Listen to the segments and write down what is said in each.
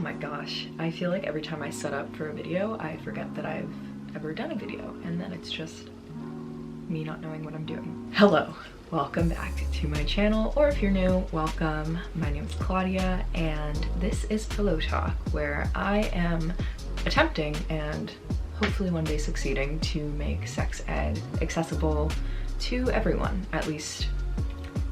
my gosh, I feel like every time I set up for a video, I forget that I've ever done a video, and then it's just me not knowing what I'm doing. Hello, welcome back to my channel, or if you're new, welcome. My name is Claudia, and this is Pillow Talk, where I am attempting and hopefully one day succeeding to make sex ed accessible to everyone. At least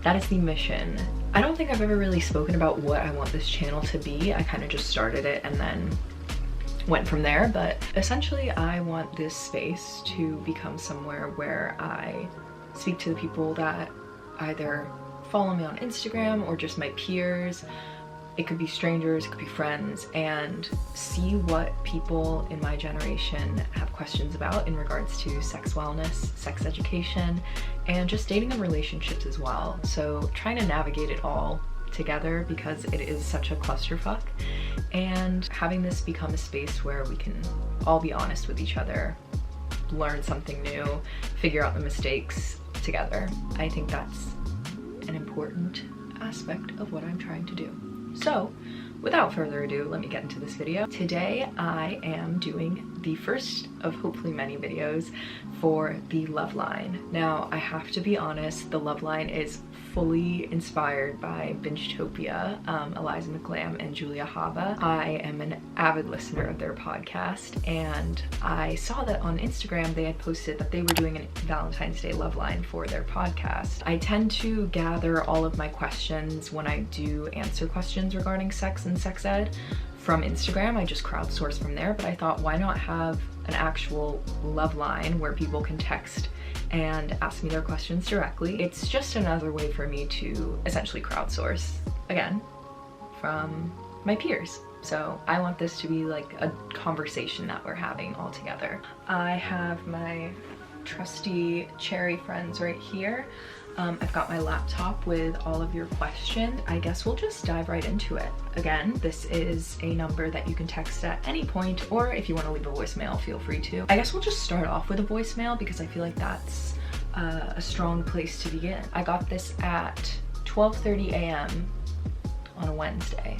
that is the mission. I don't think I've ever really spoken about what I want this channel to be. I kind of just started it and then went from there, but essentially I want this space to become somewhere where I speak to the people that either follow me on Instagram or just my peers. It could be strangers, it could be friends, and see what people in my generation have questions about in regards to sex wellness, sex education, and just dating and relationships as well. So trying to navigate it all together because it is such a clusterfuck, and having this become a space where we can all be honest with each other, learn something new, figure out the mistakes together. I think that's an important aspect of what I'm trying to do. So without further ado, let me get into this video. Today I am doing the first of hopefully many videos for the Loveline. Now I have to be honest, the Loveline is fully inspired by Bingetopia, Eliza McGlam and Julia Hava. I am an avid listener of their podcast, and I saw that on Instagram they had posted that they were doing a Valentine's Day Loveline for their podcast. I tend to gather all of my questions when I do answer questions regarding sex and sex ed from Instagram. I just crowdsource from there, but I thought, why not have an actual Loveline where people can text and ask me their questions directly. It's just another way for me to essentially crowdsource, again, from my peers. So I want this to be like a conversation that we're having all together. I have my trusty cherry friends right here. I've got my laptop with all of your questions. I guess we'll just dive right into it. Again, this is a number that you can text at any point, or if you want to leave a voicemail, feel free to. I guess we'll just start off with a voicemail because I feel like that's a strong place to begin. I got this at 12:30 a.m. on a Wednesday.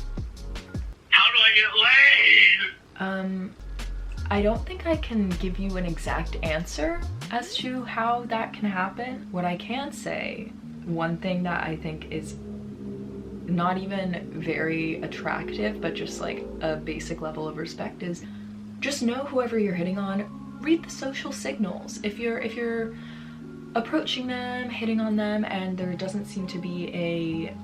How do I get laid? I don't think I can give you an exact answer as to how that can happen. What I can say, one thing that I think is not even very attractive, but just like a basic level of respect, is just know whoever you're hitting on, read the social signals. If you're approaching them, hitting on them, and there doesn't seem to be a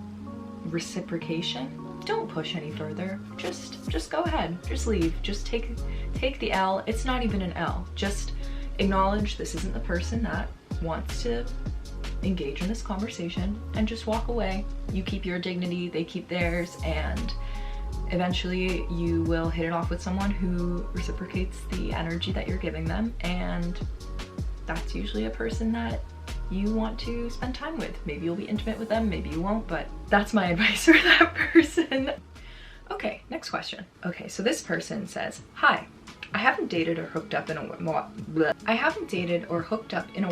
reciprocation, don't push any further. Just go ahead, just leave, just take the L. It's not even an L. Just acknowledge this isn't the person that wants to engage in this conversation, and just walk away. You keep your dignity, they keep theirs, and eventually you will hit it off with someone who reciprocates the energy that you're giving them, and that's usually a person that you want to spend time with. Maybe you'll be intimate with them, maybe you won't, but that's my advice for that person. Okay, next question. Okay, so this person says, "Hi, I haven't dated or hooked up in a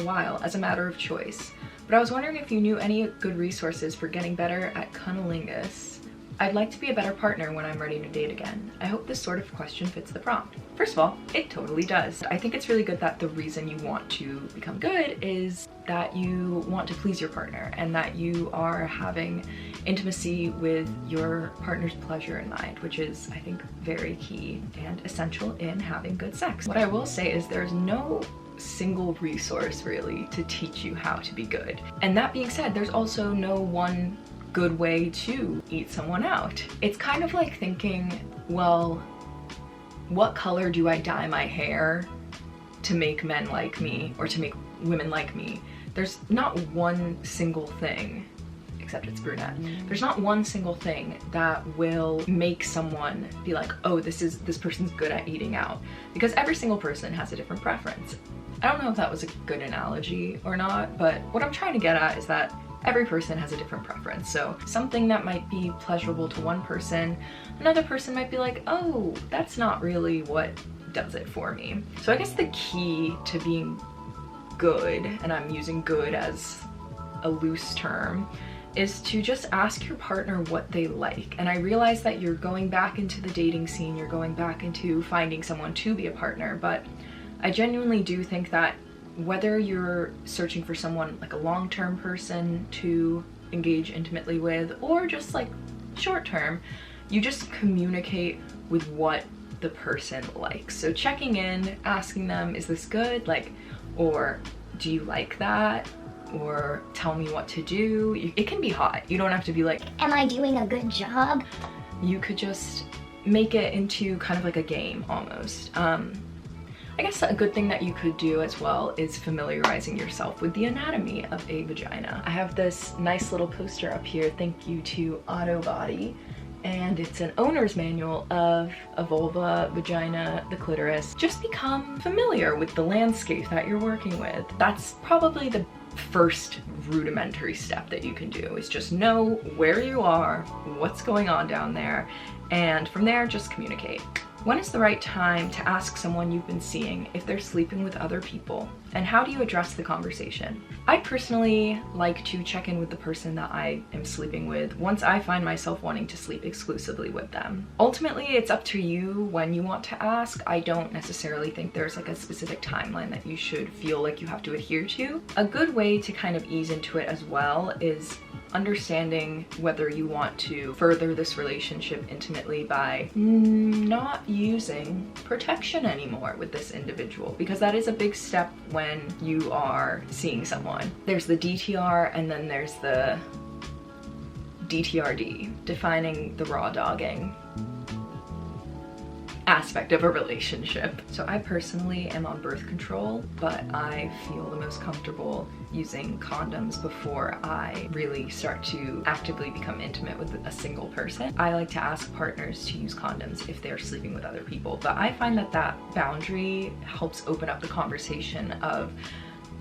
while as a matter of choice, but I was wondering if you knew any good resources for getting better at cunnilingus. I'd like to be a better partner when I'm ready to date again. I hope this sort of question fits the prompt." First of all, it totally does. I think it's really good that the reason you want to become good is that you want to please your partner, and that you are having intimacy with your partner's pleasure in mind, which is, I think, very key and essential in having good sex. What I will say is there's no single resource really to teach you how to be good. And that being said, there's also no one good way to eat someone out. It's kind of like thinking, well, what color do I dye my hair to make men like me or to make women like me? There's not one single thing, except it's brunette. There's not one single thing that will make someone be like, oh, this person's good at eating out, because every single person has a different preference. I don't know if that was a good analogy or not, but what I'm trying to get at is that every person has a different preference. So something that might be pleasurable to one person, another person might be like, oh, that's not really what does it for me. So I guess the key to being good, and I'm using good as a loose term, is to just ask your partner what they like. And I realize that you're going back into the dating scene, you're going back into finding someone to be a partner, but I genuinely do think that whether you're searching for someone like a long-term person to engage intimately with, or just like short-term, you just communicate with what the person likes. So checking in, asking them, is this good? Like, or do you like that? Or tell me what to do. It can be hot. You don't have to be like, am I doing a good job? You could just make it into kind of like a game almost. I guess a good thing that you could do as well is familiarizing yourself with the anatomy of a vagina. I have this nice little poster up here, thank you to Autobody, and it's an owner's manual of a vulva, vagina, the clitoris. Just become familiar with the landscape that you're working with. That's probably the first rudimentary step that you can do, is just know where you are, what's going on down there, and from there just communicate. When is the right time to ask someone you've been seeing if they're sleeping with other people? And how do you address the conversation? I personally like to check in with the person that I am sleeping with once I find myself wanting to sleep exclusively with them. Ultimately, it's up to you when you want to ask. I don't necessarily think there's like a specific timeline that you should feel like you have to adhere to. A good way to kind of ease into it as well is understanding whether you want to further this relationship intimately by not using protection anymore with this individual, because that is a big step when you are seeing someone. There's the DTR and then there's the DTRD, defining the raw dogging aspect of a relationship. So I personally am on birth control, but I feel the most comfortable using condoms before I really start to actively become intimate with a single person. I like to ask partners to use condoms if they're sleeping with other people, but I find that that boundary helps open up the conversation of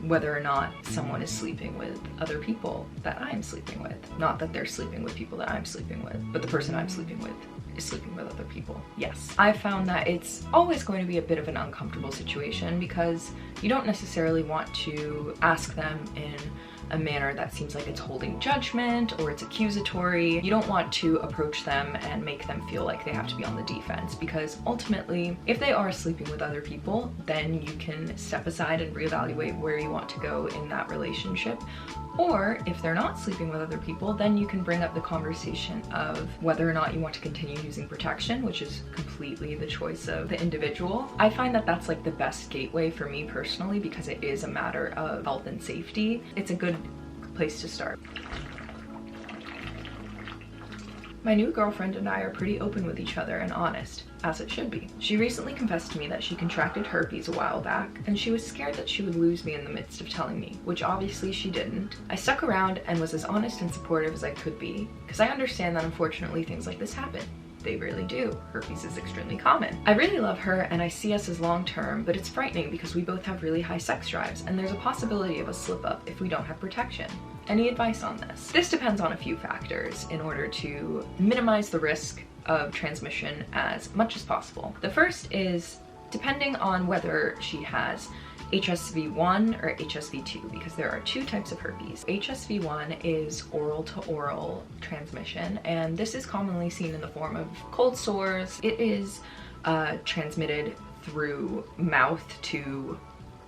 whether or not someone is sleeping with other people that I'm sleeping with. Not that they're sleeping with people that I'm sleeping with, but the person I'm sleeping with is sleeping with other people. Yes. I've found that it's always going to be a bit of an uncomfortable situation because you don't necessarily want to ask them in a manner that seems like it's holding judgment or it's accusatory. You don't want to approach them and make them feel like they have to be on the defense, because ultimately, if they are sleeping with other people, then you can step aside and reevaluate where you want to go in that relationship. Or if they're not sleeping with other people, then you can bring up the conversation of whether or not you want to continue using protection, which is completely the choice of the individual. I find that that's like the best gateway for me personally, because it is a matter of health and safety. It's a good place to start. My new girlfriend and I are pretty open with each other and honest, as it should be. She recently confessed to me that she contracted herpes a while back, and she was scared that she would lose me in the midst of telling me, which obviously she didn't. I stuck around and was as honest and supportive as I could be, because I understand that unfortunately things like this happen. They really do. Herpes is extremely common. I really love her and I see us as long-term, but it's frightening because we both have really high sex drives and there's a possibility of a slip-up if we don't have protection. Any advice on this? This depends on a few factors in order to minimize the risk of transmission as much as possible. The first is depending on whether she has HSV1 or HSV2, because there are two types of herpes. HSV1 is oral to oral transmission, and this is commonly seen in the form of cold sores. It is transmitted through mouth to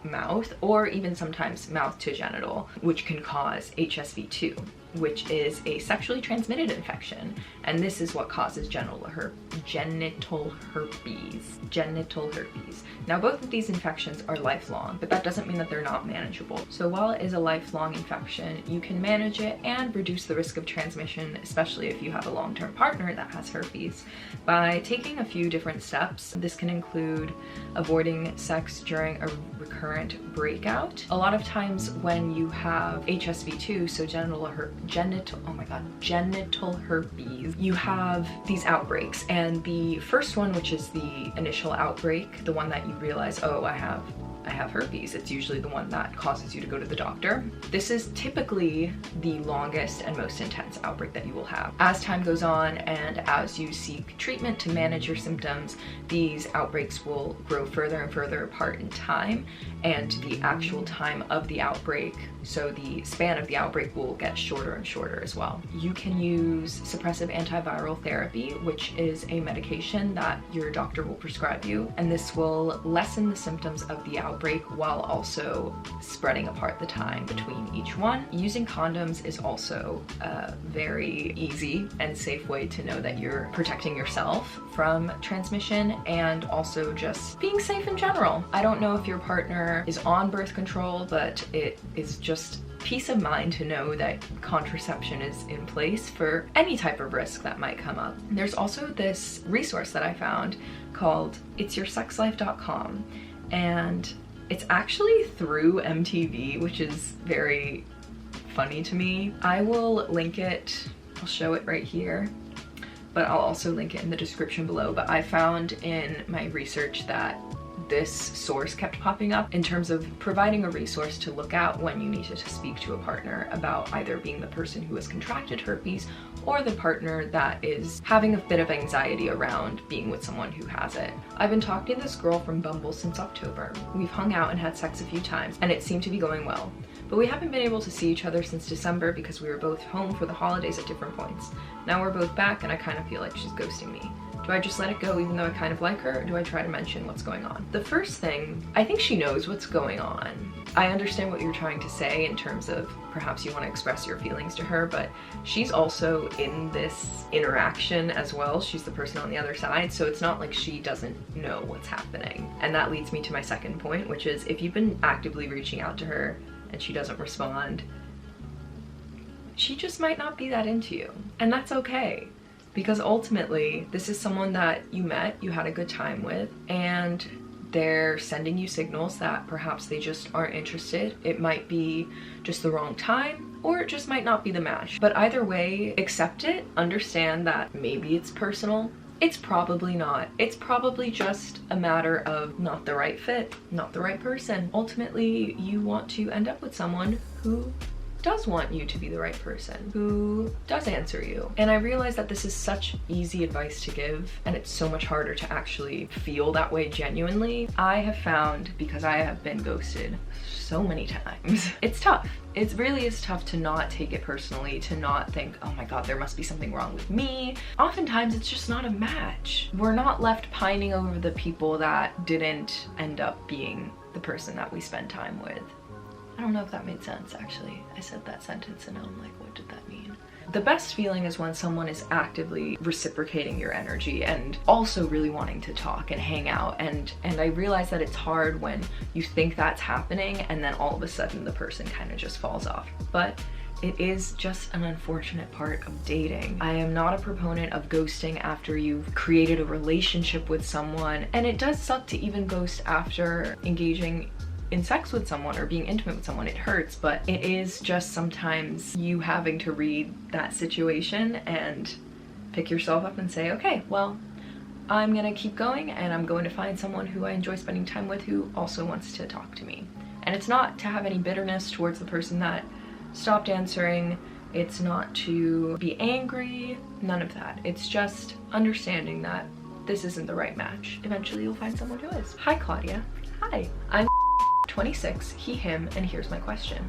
mouth, or even sometimes mouth to genital, which can cause HSV2, which is a sexually transmitted infection, and this is what causes genital herpes. Now, both of these infections are lifelong, but that doesn't mean that they're not manageable. So while it is a lifelong infection, you can manage it and reduce the risk of transmission, especially if you have a long-term partner that has herpes, by taking a few different steps. This can include avoiding sex during a recurrent breakout. A lot of times when you have HSV2, so genital herpes, you have these outbreaks, and the first one, which is the initial outbreak, the one that you realize, oh, I have I have herpes. It's usually the one that causes you to go to the doctor. This is typically the longest and most intense outbreak that you will have. As time goes on and as you seek treatment to manage your symptoms, these outbreaks will grow further and further apart in time, and the actual time of the outbreak, so the span of the outbreak, will get shorter and shorter as well. You can use suppressive antiviral therapy, which is a medication that your doctor will prescribe you, and this will lessen the symptoms of the outbreak while also spreading apart the time between each one. Using condoms is also a very easy and safe way to know that you're protecting yourself from transmission, and also just being safe in general. I don't know if your partner is on birth control, but it is just peace of mind to know that contraception is in place for any type of risk that might come up. There's also this resource that I found called itsyoursexlife.com, and it's actually through MTV, which is very funny to me. I will link it, I'll show it right here, but I'll also link it in the description below. But I found in my research that this source kept popping up in terms of providing a resource to look at when you needed to speak to a partner about either being the person who has contracted herpes or the partner that is having a bit of anxiety around being with someone who has it. I've been talking to this girl from Bumble since October. We've hung out and had sex a few times, and it seemed to be going well. But we haven't been able to see each other since December because we were both home for the holidays at different points. Now we're both back and I kind of feel like she's ghosting me. Do I just let it go even though I kind of like her, or do I try to mention what's going on? The first thing, I think she knows what's going on. I understand what you're trying to say in terms of perhaps you want to express your feelings to her, but she's also in this interaction as well. She's the person on the other side, so it's not like she doesn't know what's happening. And that leads me to my second point, which is if you've been actively reaching out to her and she doesn't respond, she just might not be that into you. And that's okay, because ultimately this is someone that you met, you had a good time with, and they're sending you signals that perhaps they just aren't interested. It might be just the wrong time, or it just might not be the match. But either way, accept it, understand that maybe it's personal. It's probably not. It's probably just a matter of not the right fit, not the right person. Ultimately, you want to end up with someone who does want you to be the right person, who does answer you. And I realize that this is such easy advice to give, and it's so much harder to actually feel that way genuinely. I have found, because I have been ghosted so many times, it's tough. It really is tough to not take it personally, to not think, oh my god, there must be something wrong with me. Oftentimes it's just not a match. We're not left pining over the people that didn't end up being the person that we spend time with. I don't know if that made sense, actually. I said that sentence and I'm like, what did that mean? The best feeling is when someone is actively reciprocating your energy and also really wanting to talk and hang out. And I realize that it's hard when you think that's happening and then all of a sudden the person kind of just falls off. But it is just an unfortunate part of dating. I am not a proponent of ghosting after you've created a relationship with someone. And it does suck to even ghost after engaging in sex with someone or being intimate with someone. It hurts, but it is just sometimes you having to read that situation and pick yourself up and say, okay, well, I'm gonna keep going and I'm going to find someone who I enjoy spending time with who also wants to talk to me. And it's not to have any bitterness towards the person that stopped answering. It's not to be angry, none of that. It's just understanding that this isn't the right match. Eventually you'll find someone who is. Hi, Claudia. Hi, I'm 26, he, him, and here's my question.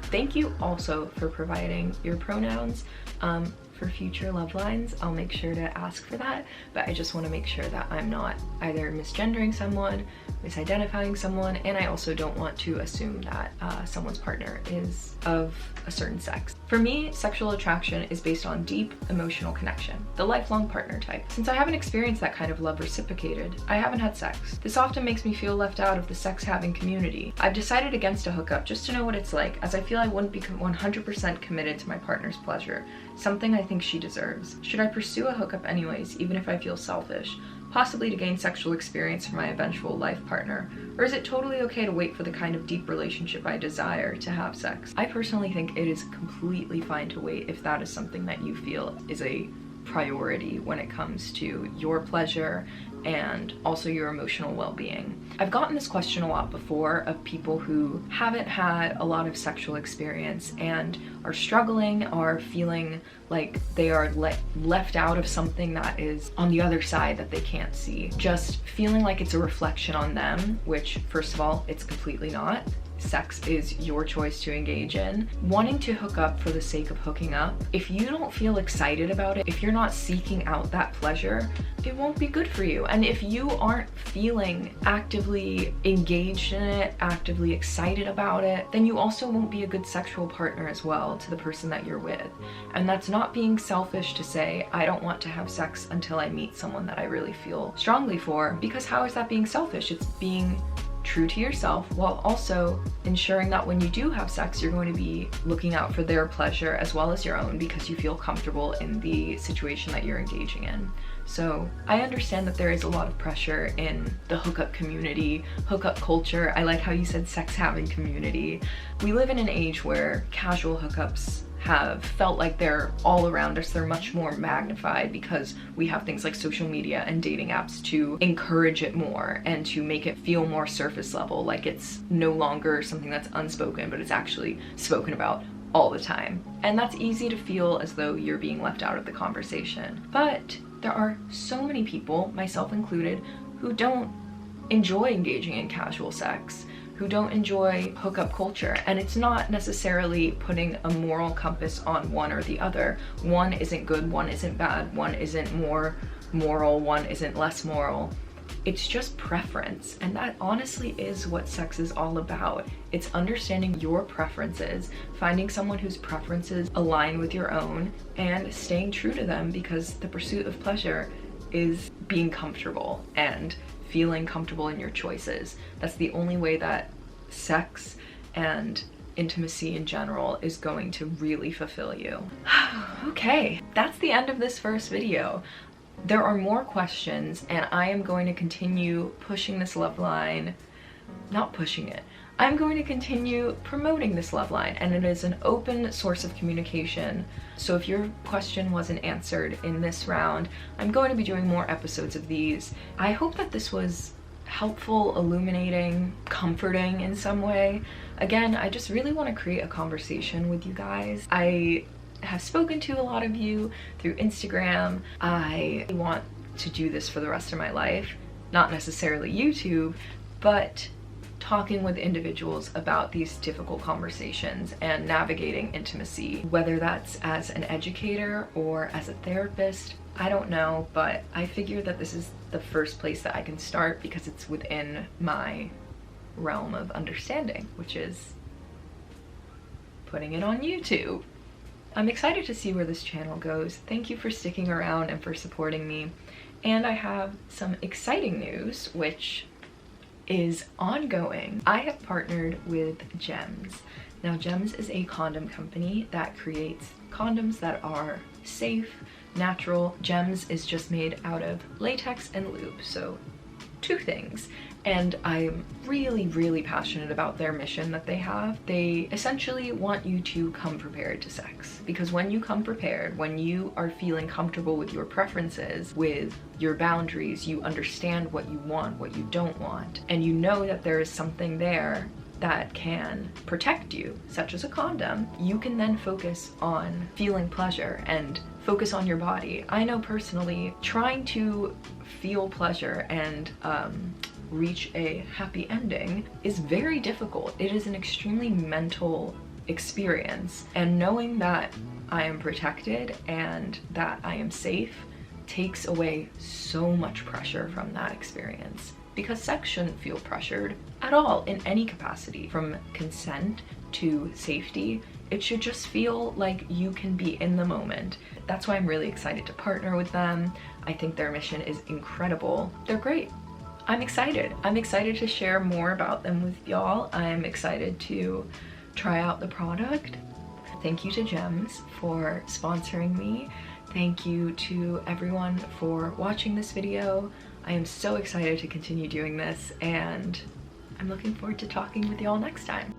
Thank you also for providing your pronouns. For future love lines, I'll make sure to ask for that, but I just want to make sure that I'm not either misgendering someone, misidentifying someone, and I also don't want to assume that someone's partner is of a certain sex. For me, sexual attraction is based on deep emotional connection, the lifelong partner type. Since I haven't experienced that kind of love reciprocated, I haven't had sex. This often makes me feel left out of the sex-having community. I've decided against a hookup just to know what it's like, as I feel I wouldn't be 100% committed to my partner's pleasure, something I think she deserves. Should I pursue a hookup anyways, even if I feel selfish, possibly to gain sexual experience for my eventual life partner? Or is it totally okay to wait for the kind of deep relationship I desire to have sex? I personally think it is completely fine to wait if that is something that you feel is a priority when it comes to your pleasure and also your emotional well-being. I've gotten this question a lot before of people who haven't had a lot of sexual experience and are struggling, are feeling like they are left out of something that is on the other side that they can't see. Just feeling like it's a reflection on them, which first of all, it's completely not. Sex is your choice to engage in. Wanting to hook up for the sake of hooking up, if you don't feel excited about it, if you're not seeking out that pleasure, it won't be good for you. And if you aren't feeling actively engaged in it, actively excited about it, then you also won't be a good sexual partner as well to the person that you're with. And that's not being selfish to say, I don't want to have sex until I meet someone that I really feel strongly for, because how is that being selfish? It's being true to yourself while also ensuring that when you do have sex, you're going to be looking out for their pleasure as well as your own because you feel comfortable in the situation that you're engaging in. So I understand that there is a lot of pressure in the hookup community, hookup culture. I like how you said sex having community. We live in an age where casual hookups have felt like they're all around us. They're much more magnified because we have things like social media and dating apps to encourage it more and to make it feel more surface level, like it's no longer something that's unspoken, but it's actually spoken about all the time. And that's easy to feel as though you're being left out of the conversation. But there are so many people, myself included, who don't enjoy engaging in casual sex, who don't enjoy hookup culture. And it's not necessarily putting a moral compass on one or the other. One isn't good, one isn't bad, one isn't more moral, one isn't less moral. It's just preference. And that honestly is what sex is all about. It's understanding your preferences, finding someone whose preferences align with your own, and staying true to them, because the pursuit of pleasure is being comfortable and feeling comfortable in your choices. That's the only way that sex and intimacy in general is going to really fulfill you. Okay, that's the end of this first video. There are more questions and I am going to continue pushing this love line, not pushing it. I'm going to continue promoting this love line, and it is an open source of communication. So if your question wasn't answered in this round, I'm going to be doing more episodes of these. I hope that this was helpful, illuminating, comforting in some way. Again, I just really want to create a conversation with you guys. I have spoken to a lot of you through Instagram. I want to do this for the rest of my life, not necessarily YouTube, but talking with individuals about these difficult conversations and navigating intimacy, whether that's as an educator or as a therapist, I don't know, but I figure that this is the first place that I can start because it's within my realm of understanding, which is putting it on YouTube. I'm excited to see where this channel goes. Thank you for sticking around and for supporting me. And I have some exciting news, which is ongoing. I have partnered with Gems. Now, Gems is a condom company that creates condoms that are safe, natural. Gems is just made out of latex and lube, so two things. And I'm really, really passionate about their mission that they have. They essentially want you to come prepared to sex, because when you come prepared, when you are feeling comfortable with your preferences, with your boundaries, you understand what you want, what you don't want, and you know that there is something there that can protect you, such as a condom, you can then focus on feeling pleasure and focus on your body. I know personally, trying to feel pleasure and reach a happy ending is very difficult. It is an extremely mental experience, and knowing that I am protected and that I am safe takes away so much pressure from that experience, because sex shouldn't feel pressured at all in any capacity, from consent to safety. It should just feel like you can be in the moment. That's why I'm really excited to partner with them. I think their mission is incredible. They're great. I'm excited. I'm excited to share more about them with y'all. I'm excited to try out the product. Thank you to Gems for sponsoring me. Thank you to everyone for watching this video. I am so excited to continue doing this, and I'm looking forward to talking with y'all next time.